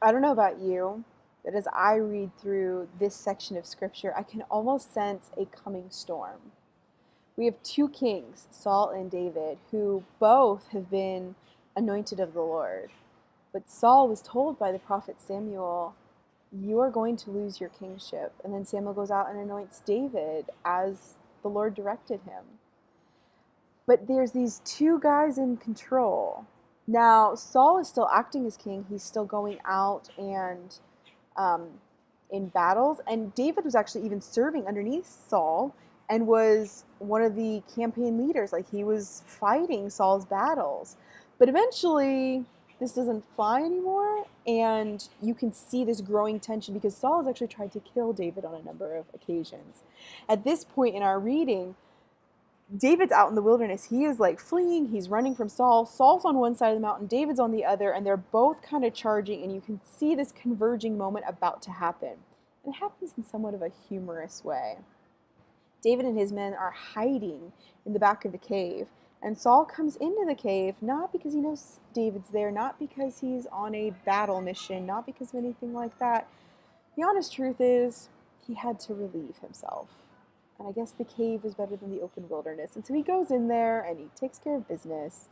I don't know about you, but as I read through this section of scripture, I can almost sense a coming storm. We have two kings, Saul and David, who both have been anointed of the Lord. But Saul was told by the prophet Samuel, you are going to lose your kingship. And then Samuel goes out and anoints David as the Lord directed him. But there's these two guys in control. Now, Saul is still acting as king. He's still going out and um, in battles. And David was actually even serving underneath Saul and was one of the campaign leaders. Like, he was fighting Saul's battles. But eventually, this doesn't fly anymore. And you can see this growing tension because Saul has actually tried to kill David on a number of occasions. At this point in our reading, David's out in the wilderness. He is like fleeing. He's running from Saul. Saul's on one side of the mountain. David's on the other. And they're both kind of charging. And you can see this converging moment about to happen. And it happens in somewhat of a humorous way. David and his men are hiding in the back of the cave. And Saul comes into the cave, not because he knows David's there, not because he's on a battle mission, not because of anything like that. The honest truth is, he had to relieve himself. And I guess the cave was better than the open wilderness. And so he goes in there and he takes care of business.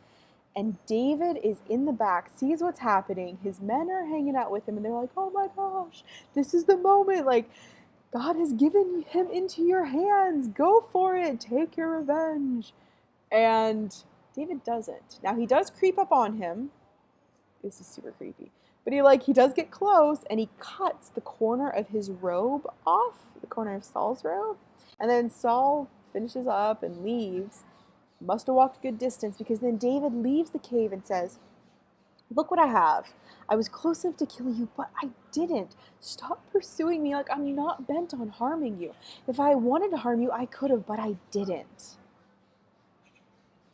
And David is in the back, sees what's happening. His men are hanging out with him and they're like, oh my gosh, this is the moment. Like, God has given him into your hands. Go for it. Take your revenge. And David doesn't. Now he does creep up on him. This is super creepy. But he does get close and he cuts the corner of his robe off, the corner of Saul's robe. And then Saul finishes up and leaves. Must have walked a good distance because then David leaves the cave and says, look what I have. I was close enough to kill you, but I didn't. Stop pursuing me. Like, I'm not bent on harming you. If I wanted to harm you, I could have, but I didn't.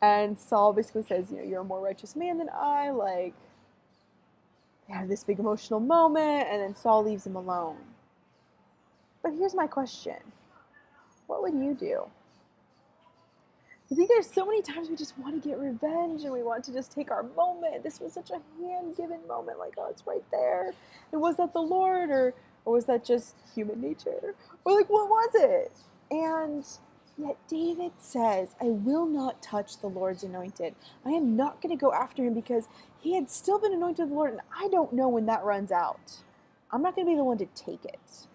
And Saul basically says, you're a more righteous man than I. Like, they have this big emotional moment, and then Saul leaves him alone. But here's my question. What would you do? I think there's so many times we just want to get revenge and we want to just take our moment. This was such a hand-given moment, like, oh, it's right there. And was that the Lord, or was that just human nature? Or like, what was it? And yet David says, I will not touch the Lord's anointed. I am not going to go after him because he had still been anointed of the Lord, and I don't know when that runs out. I'm not going to be the one to take it.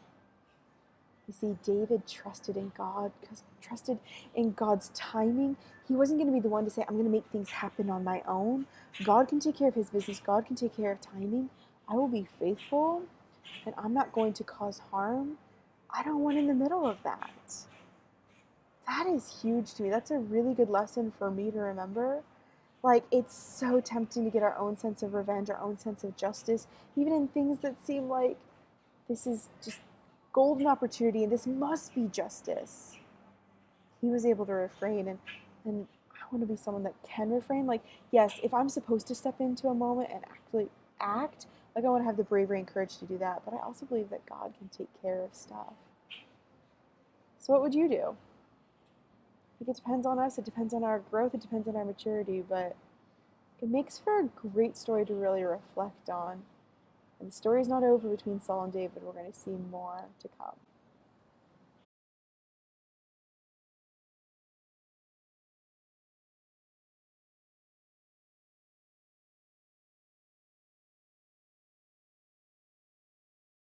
You see, David trusted in God, trusted in God's timing. He wasn't going to be the one to say, I'm going to make things happen on my own. God can take care of his business. God can take care of timing. I will be faithful, and I'm not going to cause harm. I don't want in the middle of that. That is huge to me. That's a really good lesson for me to remember. Like, it's so tempting to get our own sense of revenge, our own sense of justice, even in things that seem like this is just golden opportunity and this must be justice. He was able to refrain, and I want to be someone that can refrain. Like, yes, if I'm supposed to step into a moment and actually act, like, I want to have the bravery and courage to do that, but I also believe that God can take care of stuff. So what would you do? I think it depends on us, it depends on our growth, it depends on our maturity, but it makes for a great story to really reflect on. And the story's not over between Saul and David. We're going to see more to come.